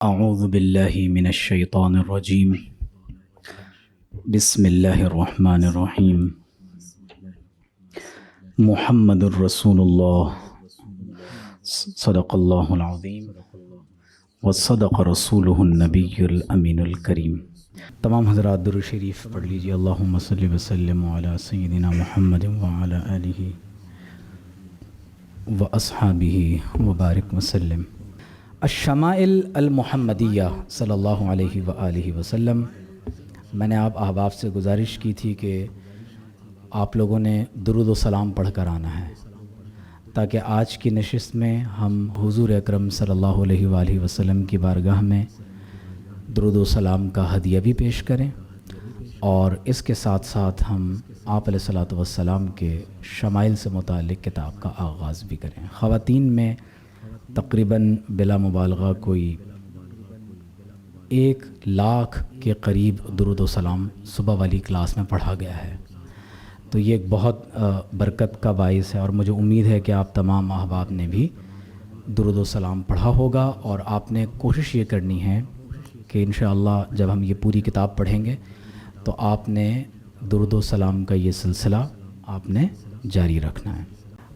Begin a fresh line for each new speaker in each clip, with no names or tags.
اعوذ باللہ من الشیطان الرجیم بسم اللہ الرحمن الرحیم محمد الرسول اللہ صدق اللہ العظیم وصدق رسولہ النبی الامین الکریم۔ تمام حضرات درود شریف پڑھ لیجیے۔ اللہم صلی وسلم علی سیدنا محمد وعلی آلہ واصحابہ وبارک وسلم۔ الشمائل المحمدیہ صلی اللہ علیہ وآلہ وسلم۔ میں نے آپ احباب سے گزارش کی تھی کہ آپ لوگوں نے درود و سلام پڑھ کر آنا ہے تاکہ آج کی نشست میں ہم حضور اکرم صلی اللہ علیہ وآلہ وسلم کی بارگاہ میں درود و سلام کا ہدیہ بھی پیش کریں اور اس کے ساتھ ساتھ ہم آپ علیہ الصلوۃ والسلام کے شمائل سے متعلق کتاب کا آغاز بھی کریں۔ خواتین میں تقریباً بلا مبالغہ کوئی 1,00,000 کے قریب درود و سلام صبح والی کلاس میں پڑھا گیا ہے، تو یہ ایک بہت برکت کا باعث ہے اور مجھے امید ہے کہ آپ تمام احباب نے بھی درود و سلام پڑھا ہوگا اور آپ نے کوشش یہ کرنی ہے کہ انشاءاللہ جب ہم یہ پوری کتاب پڑھیں گے تو آپ نے درود و سلام کا یہ سلسلہ آپ نے جاری رکھنا ہے۔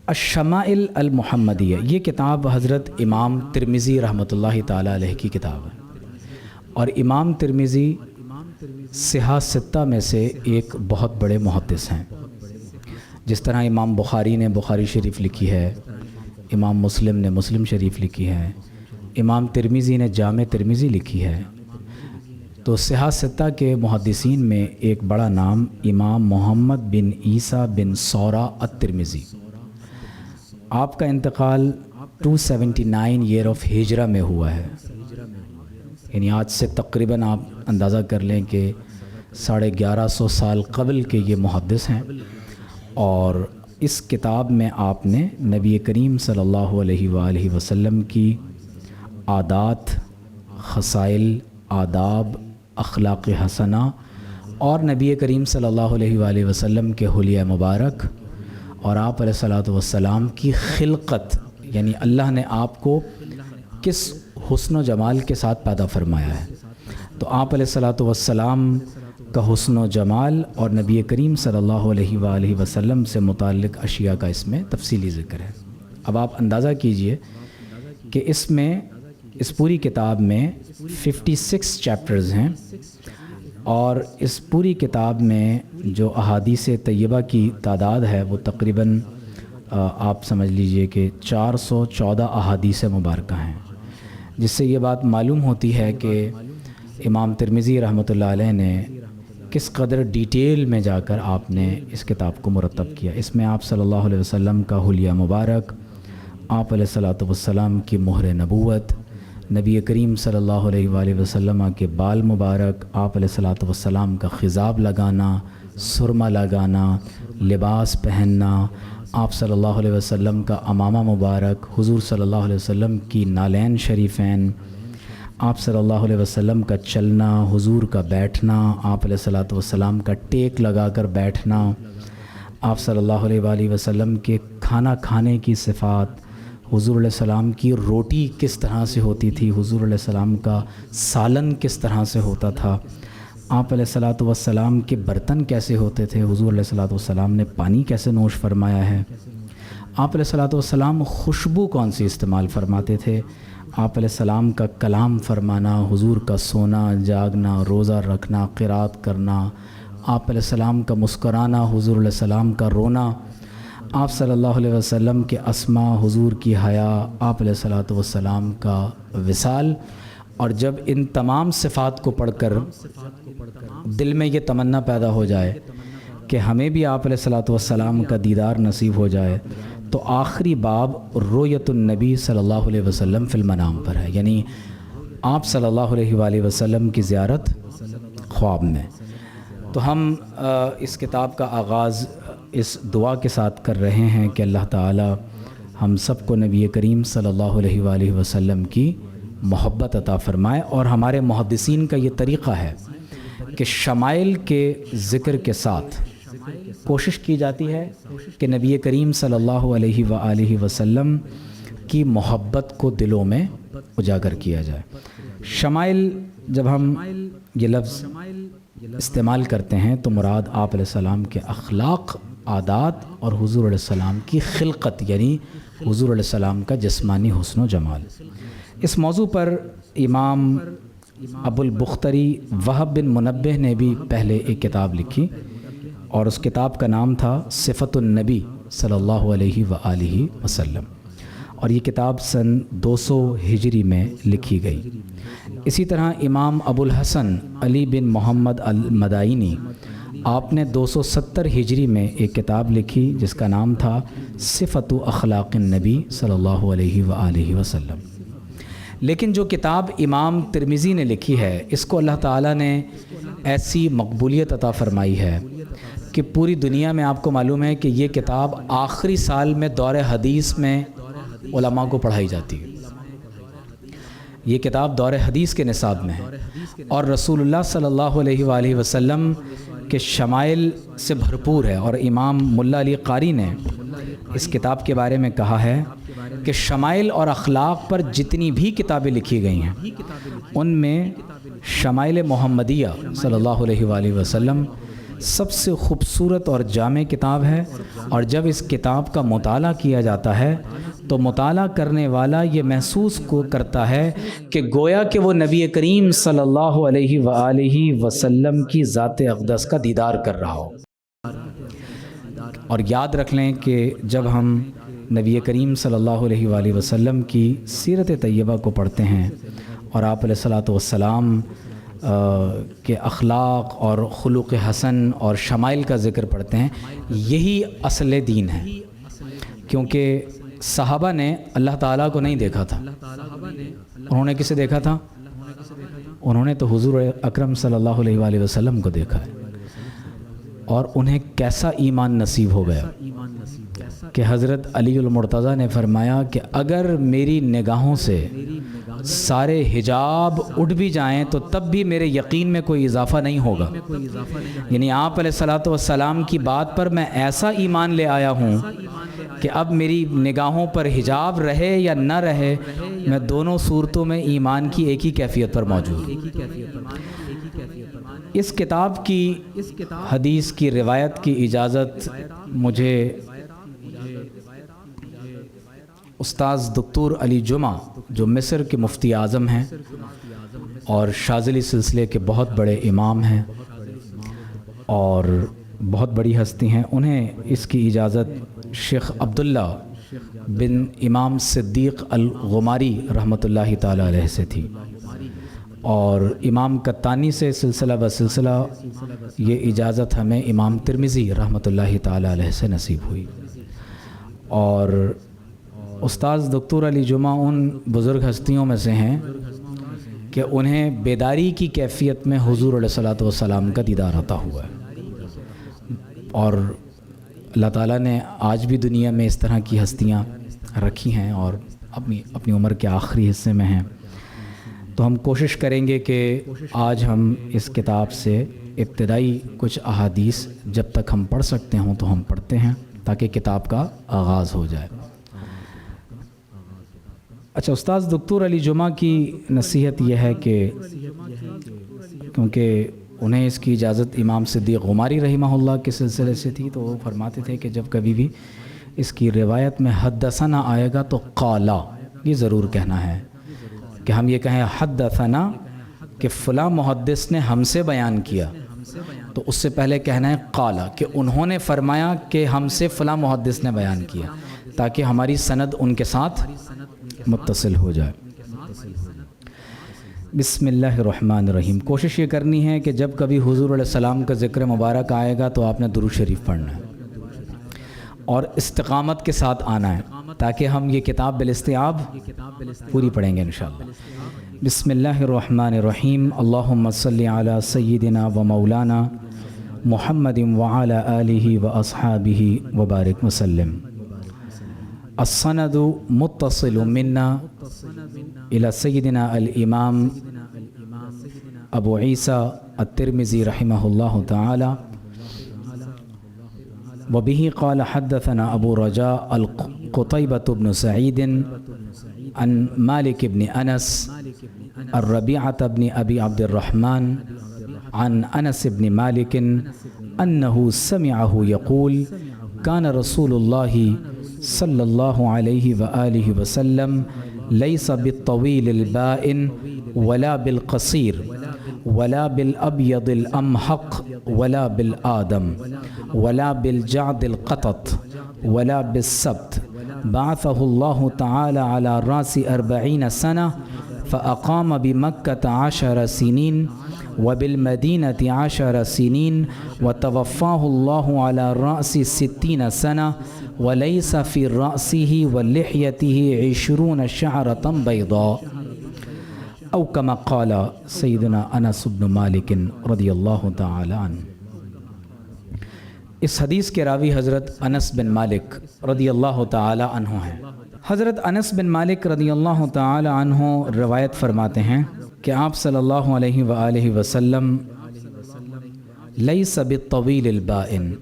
الشمائل المحمدیہ، یہ کتاب حضرت امام ترمذی رحمۃ اللہ تعالی علیہ کی کتاب ہے اور امام ترمذی صحاح ستہ میں سے ایک بہت بڑے محدث ہیں۔ جس طرح امام بخاری نے بخاری شریف لکھی ہے، امام مسلم نے مسلم شریف لکھی ہے، امام ترمذی نے جامع ترمذی لکھی ہے، تو صحاح ستہ کے محدثین میں ایک بڑا نام امام محمد بن عیسیٰ بن سورہ الترمذی۔ آپ کا انتقال 279 ایئر آف ہجرہ میں ہوا ہے، یعنی آج سے تقریباً آپ اندازہ کر لیں کہ 1150 سال قبل کے یہ محدث ہیں، اور اس کتاب میں آپ نے نبی کریم صلی اللہ علیہ وآلہ وسلم کی عادات، خصائل، آداب، اخلاق حسنہ اور نبی کریم صلی اللہ علیہ وآلہ وسلم کے حلیہ مبارک اور آپ علیہ الصلوۃ والسلام کی خلقت، یعنی اللہ نے آپ کو کس حسن و جمال کے ساتھ پیدا فرمایا ہے، تو آپ علیہ الصلوۃ والسلام کا حسن و جمال اور نبی کریم صلی اللہ علیہ وآلہ وسلم سے متعلق اشیاء کا اس میں تفصیلی ذکر ہے۔ اب آپ اندازہ کیجئے کہ اس میں اس پوری کتاب میں 56 چیپٹرز ہیں اور اس پوری کتاب میں جو احادیث طیبہ کی تعداد ہے وہ تقریباً آپ سمجھ لیجئے کہ 414 احادیث مبارکہ ہیں، جس سے یہ بات معلوم ہوتی ہے کہ امام ترمذی رحمۃ اللہ علیہ نے کس قدر ڈیٹیل میں جا کر آپ نے اس کتاب کو مرتب کیا۔ اس میں آپ صلی اللہ علیہ وسلم کا حلیہ مبارک، آپ علیہ الصلوۃ والسلام کی مہر نبوت، نبی کریم صلی اللہ علیہ وآلہ وسلم کے بال مبارک، آپ علیہ الصلوۃ والسلام کا خضاب لگانا، سرما لگانا، لباس پہننا، آپ صلی اللہ علیہ وسلم کا عمامہ مبارک، حضور صلی اللہ علیہ وسلم کی نالین شریفین، آپ صلی اللہ علیہ وسلم کا چلنا، حضور کا بیٹھنا، آپ علیہ الصلوۃ والسلام کا ٹیک لگا کر بیٹھنا، آپ صلی اللہ علیہ وآلہ وسلم کے کھانا کھانے کی صفات، حضور علیہ السلام کی روٹی کس طرح سے ہوتی تھی، حضور علیہ السلام کا سالن کس طرح سے ہوتا تھا، آپ علیہ الصلوۃ والسلام کے برتن کیسے ہوتے تھے، حضور علیہ الصلوۃ والسلام نے پانی کیسے نوش فرمایا ہے، آپ علیہ الصلوۃ والسلام خوشبو کون سی استعمال فرماتے تھے، آپ علیہ السلام کا کلام فرمانا، حضور کا سونا، جاگنا، روزہ رکھنا، قرات کرنا، آپ علیہ السلام کا مسکرانا، حضور علیہ السلام کا رونا، آپ صلی اللہ علیہ وسلم کے اسما، حضور کی حیا، آپ علیہ الصلوۃ والسلام کا وصال۔ اور جب ان تمام صفات کو پڑھ کر دل میں یہ تمنا پیدا ہو جائے کہ ہمیں بھی آپ علیہ الصلوۃ والسلام کا دیدار نصیب ہو جائے، تو آخری باب رؤیت النبی صلی اللہ علیہ وسلم فی المنام پر ہے، یعنی آپ صلی اللہ علیہ وآلہ وسلم کی زیارت خواب میں۔ تو ہم اس کتاب کا آغاز اس دعا کے ساتھ کر رہے ہیں کہ اللہ تعالی ہم سب کو نبی کریم صلی اللہ علیہ وآلہ وسلم کی محبت عطا فرمائے۔ اور ہمارے محدثین کا یہ طریقہ ہے کہ شمائل کے ذکر کے ساتھ کوشش کی جاتی ہے کہ نبی کریم صلی اللہ علیہ وآلہ وسلم کی محبت کو دلوں میں اجاگر کیا جائے۔ شمائل جب ہم یہ لفظ استعمال کرتے ہیں تو مراد آپ علیہ السلام کے اخلاق، عادات اور حضور علیہ السلام کی خلقت یعنی حضور علیہ السلام کا جسمانی حسن و جمال۔ اس موضوع پر امام ابو البختری وہب بن منبہ نے بھی پہلے ایک کتاب لکھی اور اس کتاب کا نام تھا صفت النبی صلی اللہ علیہ وآلہ وسلم، اور یہ کتاب سن 200 ہجری میں لکھی گئی۔ اسی طرح امام ابو الحسن علی بن محمد المدائنی آپ نے 270 ہجری میں ایک کتاب لکھی جس کا نام تھا صفت اخلاق النبی صلی اللہ علیہ وآلہ وسلم۔ لیکن جو کتاب امام ترمذی نے لکھی ہے اس کو اللہ تعالیٰ نے ایسی مقبولیت عطا فرمائی ہے کہ پوری دنیا میں آپ کو معلوم ہے کہ یہ کتاب آخری سال میں دور حدیث میں علماء کو پڑھائی جاتی ہے۔ یہ کتاب دور حدیث کے نصاب میں ہے اور رسول اللہ صلی اللہ علیہ وآلہ وسلم کے شمائل سے بھرپور ہے، اور امام ملا علی قاری نے اس کتاب کے بارے میں کہا ہے کہ شمائل اور اخلاق پر جتنی بھی کتابیں لکھی گئی ہیں ان میں شمائل محمدیہ صلی اللہ علیہ وآلہ وسلم سب سے خوبصورت اور جامع کتاب ہے، اور جب اس کتاب کا مطالعہ کیا جاتا ہے تو مطالعہ کرنے والا یہ محسوس کرتا ہے کہ گویا کہ وہ نبی کریم صلی اللہ علیہ وآلہ وسلم کی ذات اقدس کا دیدار کر رہا ہو۔ اور یاد رکھ لیں کہ جب ہم نبی کریم صلی اللہ علیہ وآلہ وسلم کی سیرت طیبہ کو پڑھتے ہیں اور آپ علیہ الصلاۃ والسلام کے اخلاق اور خلق حسن اور شمائل کا ذکر پڑھتے ہیں، یہی اصل دین ہے، کیونکہ صحابہ نے اللہ تعالیٰ کو نہیں دیکھا تھا۔ انہوں نے کسے دیکھا تھا؟ انہوں نے تو حضور اکرم صلی اللہ علیہ وآلہ وسلم کو دیکھا ہے، اور انہیں کیسا ایمان نصیب ہو گیا کہ حضرت علی المرتضیٰ نے فرمایا کہ اگر میری نگاہوں سے سارے حجاب اٹھ بھی جائیں تو تب بھی میرے یقین میں کوئی اضافہ نہیں ہوگا، یعنی آپ علیہ الصلاۃ والسلام کی بات پر میں ایسا ایمان لے آیا ہوں کہ اب میری نگاہوں پر حجاب رہے یا نہ رہے میں دونوں صورتوں میں ایمان کی ایک ہی کیفیت پر موجود ہوں۔ اس کتاب کی حدیث کی روایت کی اجازت مجھے استاذ دکتور علی جمعہ جو مصر کے مفتی اعظم ہیں اور شاذلی سلسلے کے بہت بڑے امام ہیں اور بہت بڑی ہستی ہیں، انہیں اس کی اجازت شیخ عبداللہ بن امام صدیق الغماری رحمۃ اللہ تعالی علیہ سے تھی، اور امام قطانی سے سلسلہ بسلسلہ یہ اجازت ہمیں امام ترمذی رحمۃ اللہ تعالی علیہ سے نصیب ہوئی۔ اور استاذ دکتور علی جمعہ ان بزرگ ہستیوں میں سے ہیں کہ انہیں بیداری کی کیفیت میں حضور علیہ الصلاۃ والسلام کا دیدار عطا ہوا ہے، اور اللہ تعالیٰ نے آج بھی دنیا میں اس طرح کی ہستیاں رکھی ہیں اور اپنی عمر کے آخری حصے میں ہیں۔ تو ہم کوشش کریں گے کہ آج ہم اس کتاب سے ابتدائی کچھ احادیث جب تک ہم پڑھ سکتے ہوں تو ہم پڑھتے ہیں تاکہ کتاب کا آغاز ہو جائے۔ اچھا، استاذ دکتور علی جمعہ کی نصیحت یہ ہے کہ کیونکہ انہیں اس کی اجازت امام صدیق غماری رحمہ اللہ کے سلسلے سے تھی، تو وہ فرماتے تھے کہ جب کبھی بھی اس کی روایت میں حدثنا آئے گا تو قالا یہ ضرور کہنا ہے، کہ ہم یہ کہیں حدثنا کہ فلاں محدث نے ہم سے بیان کیا، تو اس سے پہلے کہنا ہے قالا کہ انہوں نے فرمایا کہ ہم سے فلاں محدث نے بیان کیا، تاکہ ہماری سند ان کے ساتھ متصل ہو جائے۔ بسم اللہ الرحمن الرحیم۔ کوشش یہ کرنی ہے کہ جب کبھی حضور علیہ السلام کا ذکر مبارک آئے گا تو آپ نے درود شریف پڑھنا ہے اور استقامت کے ساتھ آنا ہے، تاکہ ہم یہ کتاب بالاستیعاب پوری پڑھیں گے انشاءاللہ۔ بسم اللہ الرحمن الرحیم۔ اللہم صلی علی سیدنا و مولانا محمد وعلی آلہ و اصحابہ وبارک وسلم۔ السند متصل منا الى سیدنا الامام ابو عیسیٰ الترمذی رحمہ اللہ تعالی، وبه قال حدثنا ابو رجاء القطيبة بن سعيد عن مالك بن أنس الربيعة بن أبي عبد الرحمن عن أنس بن مالك أنه سمعه يقول كان رسول الله صلى الله عليه وآله وسلم ليس بالطويل البائن ولا بالقصير ولا بالأبيض الأمحق ولا بالآدم ولا بالجعد القطط ولا بالسبت بعثه الله تعالى على رأس 40 سنة فأقام بمكة 10 سنين وبالمدينة 10 سنين وتوفاه الله على رأس 60 سنة وليس في رأسه ولحيته 20 شعرة بيضاء أو كما قال سيدنا أنس بن مالك رضی اللہ تعالی عنہ۔ اس حدیث کے راوی حضرت انس بن مالک رضی اللہ تعالی عنہ ہیں۔ حضرت انس بن مالک رضی اللہ تعالی عنہ روایت فرماتے ہیں کہ آپ صلی اللہ علیہ وآلہ وسلم لیس بالطویل البائن،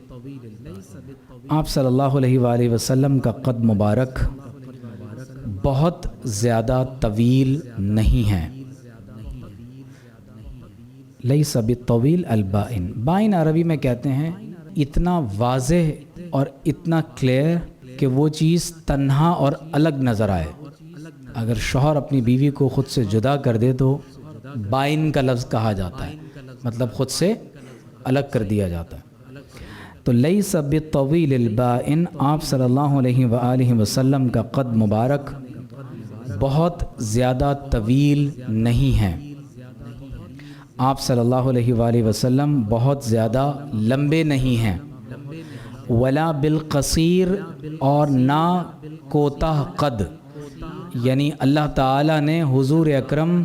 آپ صلی اللہ علیہ وآلہ وسلم کا قد مبارک بہت زیادہ طویل نہیں ہے۔ لیس بالطویل البائن، بائن عربی میں کہتے ہیں اتنا واضح اور اتنا کلیئر کہ وہ چیز تنہا اور الگ نظر آئے۔ اگر شوہر اپنی بیوی کو خود سے جدا کر دے تو بائن کا لفظ کہا جاتا ہے، مطلب خود سے الگ کر دیا جاتا ہے۔ تو لیس بالطویل البائن، آپ صلی اللہ علیہ وآلہ وسلم کا قد مبارک بہت زیادہ طویل نہیں ہے، آپ صلی اللہ علیہ وآلہ وسلم بہت زیادہ لمبے نہیں ہیں، ولا بالقصیر، اور نہ کوتاہ قد، یعنی اللہ تعالیٰ نے حضور اکرم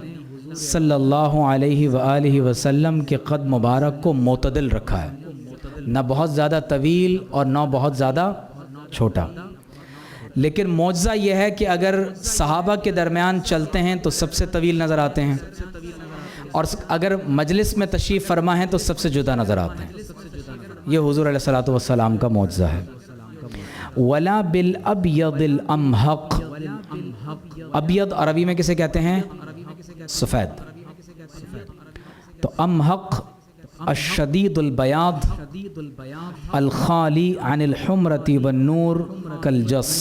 صلی اللہ علیہ وآلہ وسلم کے قد مبارک کو معتدل رکھا ہے، نہ بہت زیادہ طویل اور نہ بہت زیادہ چھوٹا۔ لیکن معجزہ یہ ہے کہ اگر صحابہ کے درمیان چلتے ہیں تو سب سے طویل نظر آتے ہیں، اور اگر مجلس میں تشریف فرما ہیں تو سب سے جدا نظر آتے ہیں۔ یہ حضور علیہ الصلوۃ والسلام کا معجزہ ہے۔ ولا بالابیض الامحق، ابیض عربی میں کسے کہتے ہیں؟ سفید۔ تو امحق الشدید البیاض الخالی عن الحمرۃ والنور کالجس،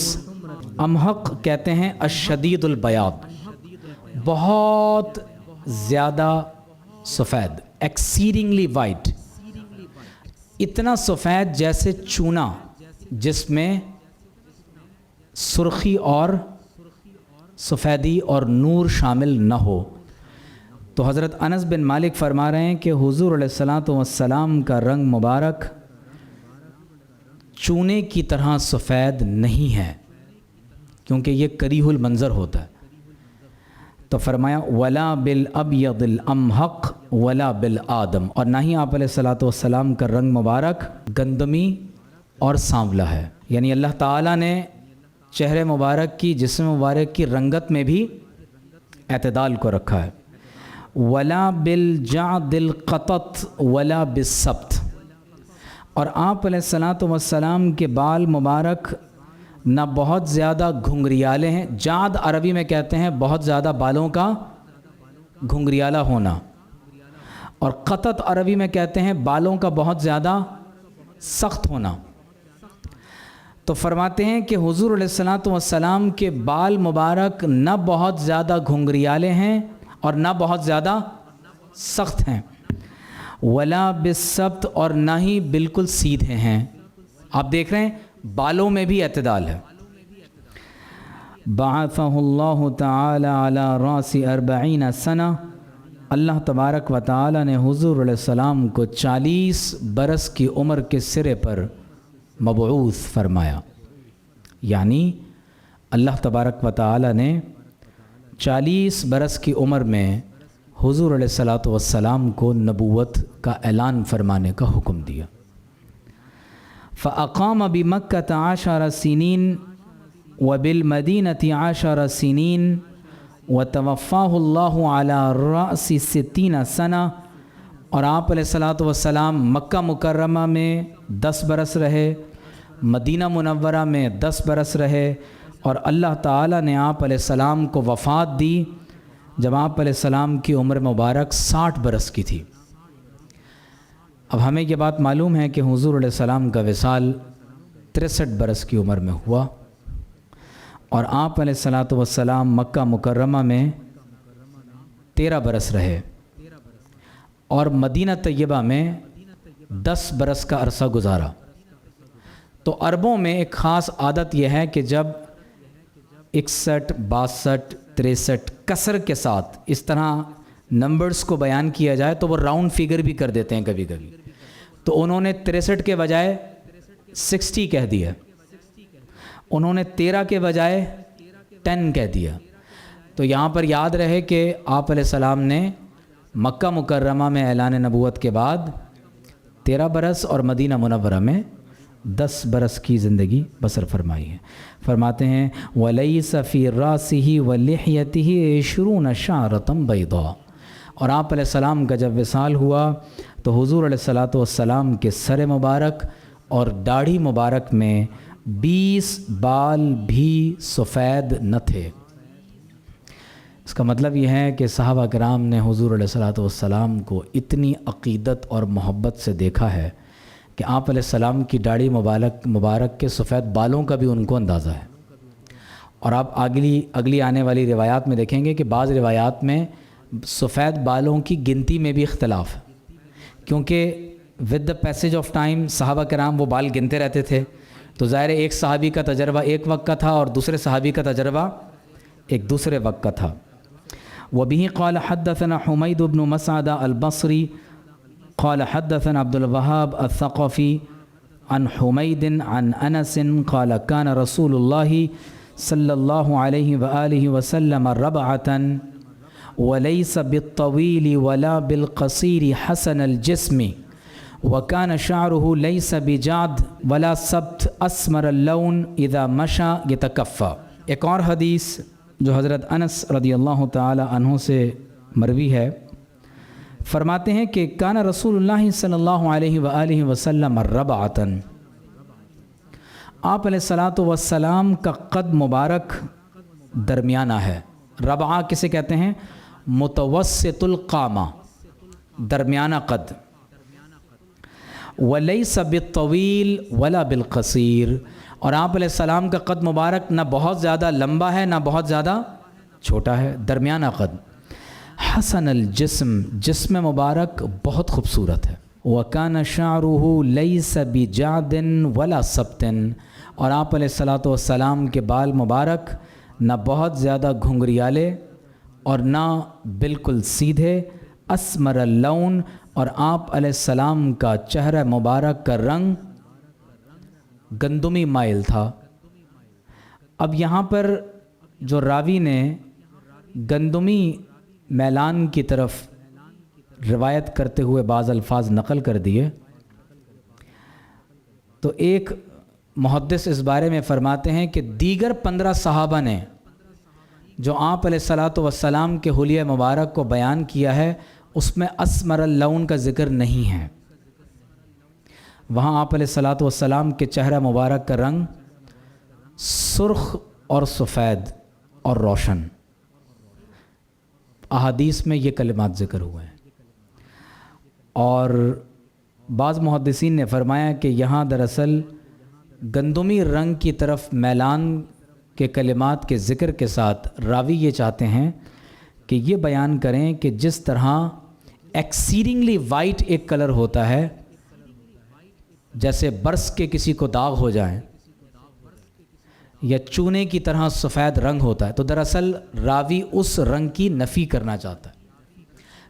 امحق کہتے ہیں الشدید البیاض، بہت زیادہ سفید، ایکسیڈنگلی وائٹ، اتنا سفید جیسے چونا جس میں سرخی اور سفیدی اور نور شامل نہ ہو۔ تو حضرت انس بن مالک فرما رہے ہیں کہ حضور علیہ الصلوۃ والسلام کا رنگ مبارک چونے کی طرح سفید نہیں ہے، کیونکہ یہ کریہ المنظر ہوتا ہے۔ تو فرمایا ولا بالابیض الامحق ولا بالآدم، اور نہ ہی آپ علیہ الصلوۃ والسلام کا رنگ مبارک گندمی اور سانولا ہے، یعنی اللہ تعالیٰ نے چہرے مبارک کی، جسم مبارک کی رنگت میں بھی اعتدال کو رکھا ہے۔ ولا بالجعد القطط ولا بالسبت، اور آپ علیہ الصلوۃ والسلام کے بال مبارک نہ بہت زیادہ گھنگریالے ہیں، جعد عربی میں کہتے ہیں بہت زیادہ بالوں کا گھنگریالہ ہونا، اور قطط عربی میں کہتے ہیں بالوں کا بہت زیادہ سخت ہونا۔ تو فرماتے ہیں کہ حضور علیہ الصلوۃ والسلام کے بال مبارک نہ بہت زیادہ گھنگریالے ہیں اور نہ بہت زیادہ سخت ہیں، ولا بالسبت، اور نہ ہی بالکل سیدھے ہیں۔ آپ دیکھ رہے ہیں بالوں میں بھی اعتدال ہے۔ بعثہ اللہ تعالی علی رأس 40 سنہ، اللہ تبارک و تعالی نے حضور علیہ السلام کو 40 برس کی عمر کے سرے پر مبعوث فرمایا، یعنی اللہ تبارک و تعالی نے 40 برس کی عمر میں حضور علیہ الصلوۃ والسلام کو نبوت کا اعلان فرمانے کا حکم دیا۔ فأقام بمکۃ 10 سنین وبالمدینۃ 10 سنین وتوفاہ اللہ علی رأس 60 سنہ، اور آپ علیہ الصلوۃ والسلام مکہ مکرمہ میں 10 برس رہے، مدینہ منورہ میں 10 برس رہے، اور اللہ تعالیٰ نے آپ علیہ السلام کو وفات دی جب آپ علیہ السلام کی عمر مبارک 60 برس کی تھی۔ اب ہمیں یہ بات معلوم ہے کہ حضور علیہ السلام کا وصال 63 برس کی عمر میں ہوا، اور آپ علیہ السلام مکہ مکرمہ میں 13 برس رہے، اور مدینہ طیبہ میں 10 برس کا عرصہ گزارا۔ تو عربوں میں ایک خاص عادت یہ ہے کہ جب 61، 62، 63 کسر کے ساتھ اس طرح نمبرز کو بیان کیا جائے تو وہ راؤنڈ فگر بھی کر دیتے ہیں کبھی کبھی، تو انہوں نے 63 کے بجائے 60 کہہ دیا، انہوں نے 13 کے بجائے 10 کہہ دیا۔ تو یہاں پر یاد رہے کہ آپ علیہ السلام نے مکہ مکرمہ میں اعلان نبوت کے بعد 13 برس اور مدینہ منورہ میں 10 برس کی زندگی بسر فرمائی ہے۔ فرماتے ہیں وَلَيْسَ فِي رَاسِهِ وَلِحْيَتِهِ 20 شَعْرَةً بَيْضَاء، اور آپ علیہ السلام کا جب وصال ہوا تو حضور علیہ السلام کے سر مبارک اور داڑھی مبارک میں 20 بال بھی سفید نہ تھے۔ اس کا مطلب یہ ہے کہ صحابہ کرام نے حضور علیہ السلام کو اتنی عقیدت اور محبت سے دیکھا ہے کہ آپ علیہ السلام کی داڑھی مبارک کے سفید بالوں کا بھی ان کو اندازہ ہے۔ اور آپ اگلی آنے والی روایات میں دیکھیں گے کہ بعض روایات میں سفید بالوں کی گنتی میں بھی اختلاف ہے، کیونکہ with the passage of time صحابہ کرام وہ بال گنتے رہتے تھے، تو ظاہر ایک صحابی کا تجربہ ایک وقت کا تھا اور دوسرے صحابی کا تجربہ ایک دوسرے وقت کا تھا۔ وبه قال حدثنا حمید بن مسعدہ البصری قال حدثنا عبد الوهاب الثقفی عن حمید عن انس قال كان رسول اللہ صلی اللہ علیہ وآلہ وسلم ربعة وليس بالطويل ولا بالقصير حسن الجسم وكان شعره ليس بجعد ولا سبت اسمر اللون اذا مشى يتكفى۔ ایک اور حدیث جو حضرت انس رضی اللہ تعالی عنہ سے مروی ہے، فرماتے ہیں کہ کان رسول اللہ صلی اللہ علیہ وآلہ وسلم ربعۃ، آپ علیہ السلام کا قد مبارک درمیانہ ہے۔ ربعہ کسے کہتے ہیں؟ متوسط القامہ، درمیانہ قد۔ وَلَيْسَ بِالطَّوِيلِ وَلَا بِالْقَصِيرِ، اور آپ علیہ السلام کا قد مبارک نہ بہت زیادہ لمبا ہے نہ بہت زیادہ چھوٹا ہے، درمیانہ قد۔ حسن الجسم، جسم مبارک بہت خوبصورت ہے۔ وَكَانَ شَعْرُهُ لَيْسَ بِجَعْدٍ وَلَا سَبْتٍ، اور آپ علیہ السلام کے بال مبارک نہ بہت زیادہ گھنگریالے اور نہ بالکل سیدھے۔ اسمر اللون، اور آپ علیہ السلام کا چہرہ مبارک کا رنگ گندمی مائل تھا۔ اب یہاں پر جو راوی نے گندمی میلان کی طرف روایت کرتے ہوئے بعض الفاظ نقل کر دیے، تو ایک محدث اس بارے میں فرماتے ہیں کہ دیگر 15 صحابہ نے جو آپ علیہ السلام کے حلیہ مبارک کو بیان کیا ہے اس میں اسمر اللون کا ذکر نہیں ہے۔ وہاں آپ علیہ السلام کے چہرہ مبارک کا رنگ سرخ اور سفید اور روشن، احادیث میں یہ کلمات ذکر ہوئے ہیں۔ اور بعض محدثین نے فرمایا کہ یہاں دراصل گندمی رنگ کی طرف میلان کے کلمات کے ذکر کے ساتھ راوی یہ چاہتے ہیں کہ یہ بیان کریں کہ جس طرح ایکسیڈنگلی وائٹ ایک کلر ہوتا ہے، جیسے برس کے کسی کو داغ ہو جائیں، یا چونے کی طرح سفید رنگ ہوتا ہے، تو دراصل راوی اس رنگ کی نفی کرنا چاہتا ہے۔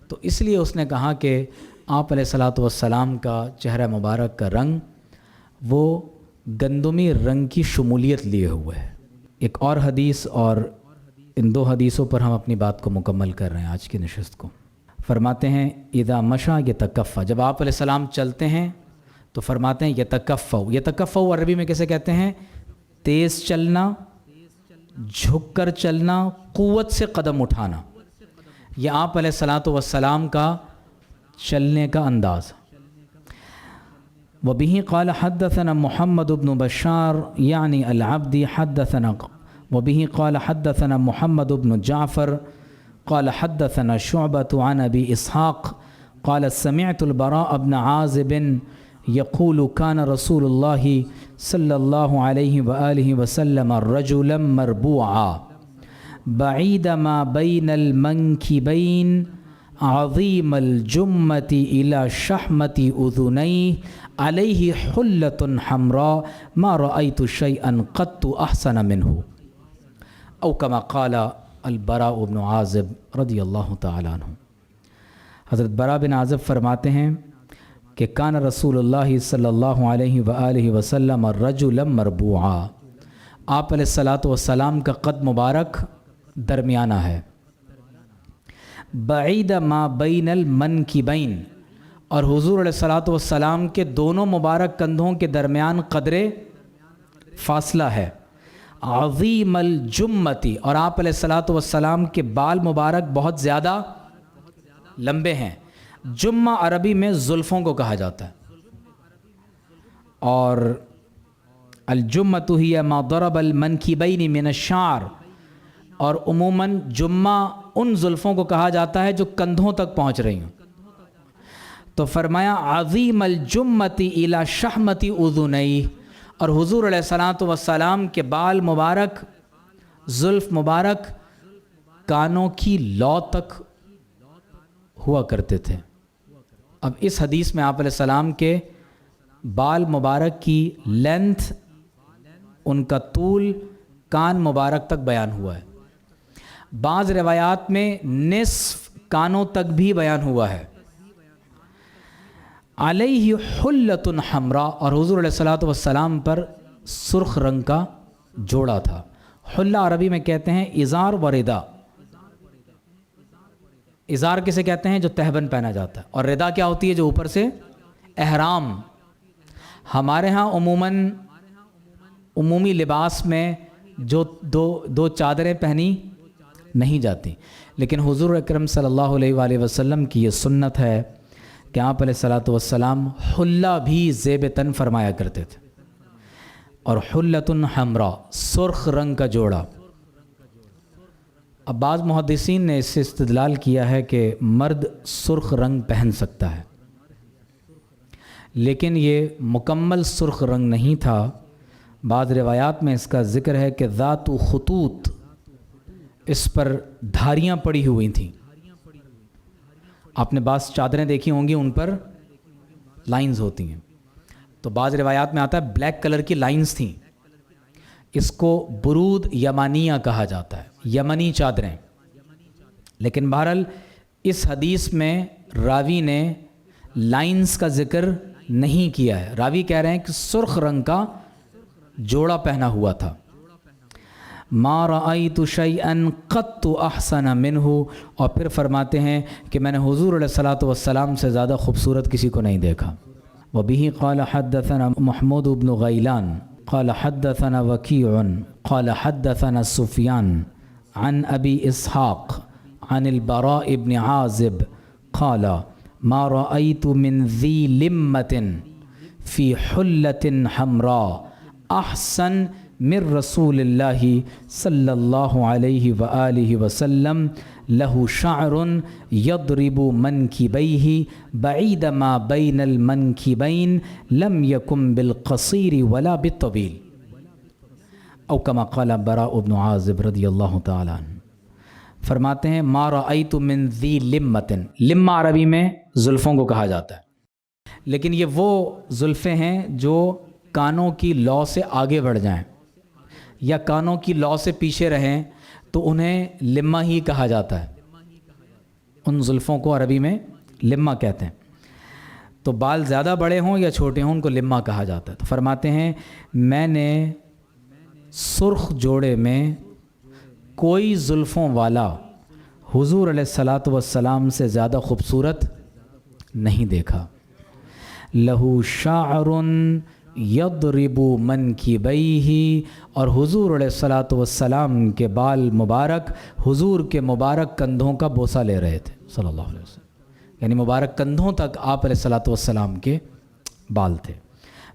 تو اس لیے اس نے کہا کہ آپ علیہ السلام کا چہرہ مبارک کا رنگ وہ گندمی رنگ کی شمولیت لیے ہوئے ہے۔ ایک اور حدیث، اور ان 2 حدیثوں پر ہم اپنی بات کو مکمل کر رہے ہیں آج کی نشست کو۔ فرماتے ہیں اذا مشى یتکفا، جب آپ علیہ السلام چلتے ہیں تو فرماتے ہیں یتکفا۔ یتکفا عربی میں کیسے کہتے ہیں؟ تیز چلنا، جھک کر چلنا، قوت سے قدم اٹھانا، یہ آپ علیہ السلام کا چلنے کا انداز۔ وبه قال حدثنا محمد بن بشار يعني العبدي حدثنا وبه قال حدثنا محمد بن جعفر قال حدثنا شعبة عن أبي إسحاق قال سمعت البراء بن عازب يقول كان رسول الله صلى الله عليه وآله وسلم رجلا مربوعا بعيد ما بين المنكبين عظيم الجمة إلى شحمة أذنيه عليه حلة حمراء ما رأيت شيئا قط أحسن منه او کما قال البراء بن عازب رضی اللہ تعالیٰ عنہ۔ حضرت براء بن عازب فرماتے ہیں کہ کان رسول اللہ صلی اللہ علیہ وآلہ وسلم رجلا مربوعا، آپ علیہ الصلاۃ والسلام کا قد مبارک درمیانہ ہے، بعید ما بین المنکبین، اور حضور علیہ الصلاۃ والسلام کے دونوں مبارک کندھوں کے درمیان قدر فاصلہ ہے، عظیم الجمتی، اور آپ علیہ الصلاۃ والسلام کے بال مبارک بہت زیادہ لمبے ہیں۔ جمہ عربی میں زلفوں کو کہا جاتا ہے، اور الجمۃ ہی ما ضرب المنکبین من الشعر، اور عموماً جمہ ان زلفوں کو کہا جاتا ہے جو کندھوں تک پہنچ رہی ہوں۔ تو فرمایا عظیم الجمۃ الی شحمۃ اذنیہ، اور حضور علیہ الصلاۃ والسلام کے بال مبارک، زلف مبارک کانوں کی لو تک ہوا کرتے تھے۔ اب اس حدیث میں آپ علیہ السلام کے بال مبارک کی لینتھ، ان کا طول کان مبارک تک بیان ہوا ہے۔ بعض روایات میں نصف کانوں تک بھی بیان ہوا ہے۔ علیہ حلۃ حمراء، اور حضور علیہ الصلاۃ والسلام پر سرخ رنگ کا جوڑا تھا۔ حلہ عربی میں کہتے ہیں ازار و ردا۔ ازار کسے کہتے ہیں؟ جو تہبند پہنا جاتا ہے، اور ردا کیا ہوتی ہے؟ جو اوپر سے احرام۔ ہمارے ہاں عمومی لباس میں جو دو چادریں پہنی نہیں جاتی، لیکن حضور اکرم صلی اللہ علیہ وآلہ وسلم کی یہ سنت ہے کہ آپ علیہ الصلاۃ والسلام حلہ بھی زیب تن فرمایا کرتے تھے، اور حلۃ حمراء، سرخ رنگ کا جوڑا۔ اب بعض محدثین نے اس سے استدلال کیا ہے کہ مرد سرخ رنگ پہن سکتا ہے، لیکن یہ مکمل سرخ رنگ نہیں تھا۔ بعض روایات میں اس کا ذکر ہے کہ ذات خطوط، اس پر دھاریاں پڑی ہوئی تھیں۔ آپ نے بعض چادریں دیکھی ہوں گی، ان پر لائنز ہوتی ہیں، تو بعض روایات میں آتا ہے بلیک کلر کی لائنز تھیں۔ اس کو برود یمانیہ کہا جاتا ہے، یمنی چادریں۔ لیکن بہرحال اس حدیث میں راوی نے لائنز کا ذکر نہیں کیا ہے، راوی کہہ رہے ہیں کہ سرخ رنگ کا جوڑا پہنا ہوا تھا۔ ما رأیت شیئا قط احسن منہ، اور پھر فرماتے ہیں کہ میں نے حضور علیہ الصلاۃ والسلام سے زیادہ خوبصورت کسی کو نہیں دیکھا۔ وبه قال حدثنا محمود بن غیلان قال حدثنا وکیع قال حدثنا سفیان عن ابی اسحاق عن البراء بن عازب قال ما رأیت من ذی لمة فی حلة حمراء احسن من رسول اللہ صلی اللہ علیہ وآلہ وسلم لہ شعر یضرب منکبیہ بعید ما بین المنکبین لم یکن بالقصیر ولا بالطویل، او کما قال براء بن عازب رضی اللہ تعالی عنہ۔ فرماتے ہیں ما رأیت من ذی لمۃ، لمہ عربی میں زلفوں کو کہا جاتا ہے، لیکن یہ وہ زلفیں ہیں جو کانوں کی لو سے آگے بڑھ جائیں یا کانوں کی لو سے پیچھے رہیں تو انہیں لمہ ہی کہا جاتا ہے۔ ان زلفوں کو عربی میں لمہ کہتے ہیں۔ تو بال زیادہ بڑے ہوں یا چھوٹے ہوں ان کو لمہ کہا جاتا ہے۔ تو فرماتے ہیں میں نے سرخ جوڑے میں کوئی زلفوں والا حضور علیہ الصلاۃ والسلام سے زیادہ خوبصورت نہیں دیکھا۔ لہو شعر یضرب منکبیہ، اور حضور علیہ الصلاۃ والسلام کے بال مبارک حضور کے مبارک کندھوں کا بوسہ لے رہے تھے صلی اللہ علیہ وسلم، یعنی مبارک کندھوں تک آپ علیہ الصلاۃ والسلام کے بال تھے۔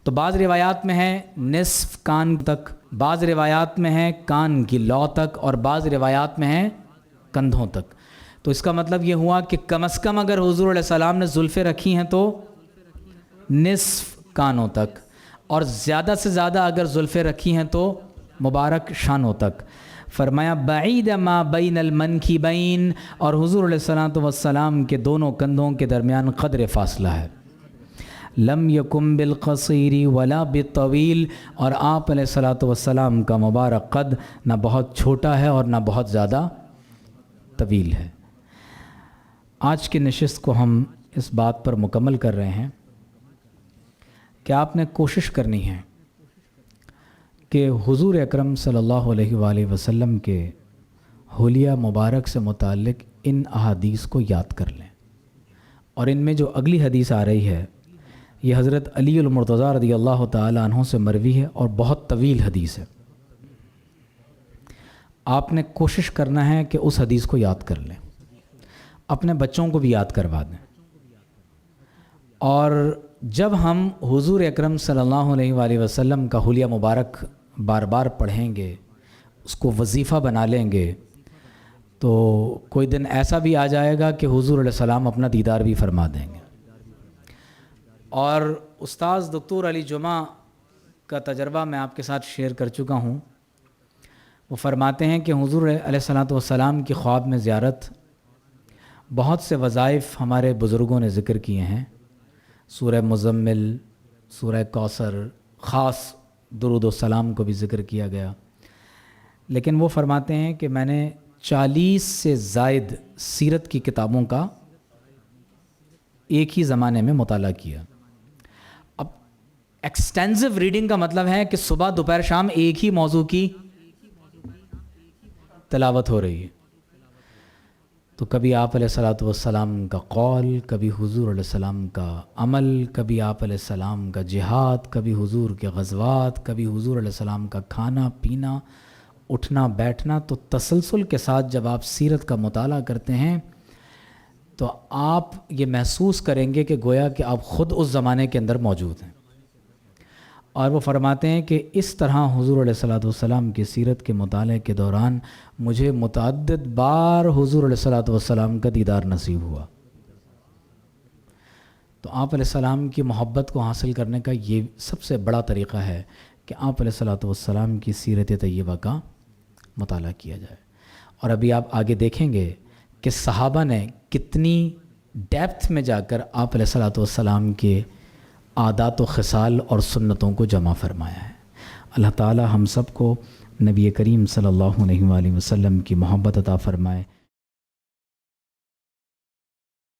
تو بعض روایات میں ہے نصف کان تک، بعض روایات میں ہے کان کی لو تک، اور بعض روایات میں ہے کندھوں تک۔ تو اس کا مطلب یہ ہوا کہ کم از کم اگر حضور علیہ السلام نے زلفیں رکھی ہیں تو نصف کانوں تک، اور زیادہ سے زیادہ اگر زلفیں رکھی ہیں تو مبارک شانوں تک۔ فرمایا بعید ما بین المنکبین، اور حضور علیہ السلام کے دونوں کندھوں کے درمیان قدر فاصلہ ہے۔ لم یکم بالقصیر ولا بالطویل، اور آپ علیہ السلام کا مبارک قد نہ بہت چھوٹا ہے اور نہ بہت زیادہ طویل ہے۔ آج کی نشست کو ہم اس بات پر مکمل کر رہے ہیں کہ آپ نے کوشش کرنی ہے کہ حضور اکرم صلی اللہ علیہ وآلہ وسلم کے حلیہ مبارک سے متعلق ان احادیث کو یاد کر لیں، اور ان میں جو اگلی حدیث آ رہی ہے یہ حضرت علی المرتضیٰ رضی اللہ تعالی عنہ سے مروی ہے اور بہت طویل حدیث ہے۔ آپ نے کوشش کرنا ہے کہ اس حدیث کو یاد کر لیں، اپنے بچوں کو بھی یاد کروا دیں، اور جب ہم حضور اکرم صلی اللہ علیہ وآلہ وسلم کا حلیہ مبارک بار بار پڑھیں گے، اس کو وظیفہ بنا لیں گے، تو کوئی دن ایسا بھی آ جائے گا کہ حضور علیہ السلام اپنا دیدار بھی فرما دیں گے۔ اور استاذ دکتور علی جمعہ کا تجربہ میں آپ کے ساتھ شیئر کر چکا ہوں۔ وہ فرماتے ہیں کہ حضور علیہ السلام کی خواب میں زیارت، بہت سے وظائف ہمارے بزرگوں نے ذکر کیے ہیں، سورہ مزمل، سورہ کوثر، خاص درود و سلام کو بھی ذکر کیا گیا، لیکن وہ فرماتے ہیں کہ میں نے 40 سے زائد سیرت کی کتابوں کا ایک ہی زمانے میں مطالعہ کیا۔ اب ایکسٹینسو ریڈنگ کا مطلب ہے کہ صبح دوپہر شام ایک ہی موضوع کی تلاوت ہو رہی ہے۔ تو کبھی آپ علیہ السلام کا قول، کبھی حضور علیہ السلام کا عمل، کبھی آپ علیہ السلام کا جہاد، کبھی حضور کے غزوات، کبھی حضور علیہ السلام کا کھانا پینا، اٹھنا بیٹھنا۔ تو تسلسل کے ساتھ جب آپ سیرت کا مطالعہ کرتے ہیں تو آپ یہ محسوس کریں گے کہ گویا کہ آپ خود اس زمانے کے اندر موجود ہیں۔ اور وہ فرماتے ہیں کہ اس طرح حضور علیہ السلام کی سیرت کے مطالعے کے دوران مجھے متعدد بار حضور علیہ السلام کا دیدار نصیب ہوا۔ تو آپ علیہ السلام کی محبت کو حاصل کرنے کا یہ سب سے بڑا طریقہ ہے کہ آپ علیہ السلام کی سیرت طیبہ کا مطالعہ کیا جائے۔ اور ابھی آپ آگے دیکھیں گے کہ صحابہ نے کتنی ڈیپتھ میں جا کر آپ علیہ السلام کے عادات و خصال اور سنتوں کو جمع فرمایا ہے۔ اللہ تعالی ہم سب کو نبی کریم صلی اللہ علیہ وآلہ وسلم کی محبت عطا فرمائے۔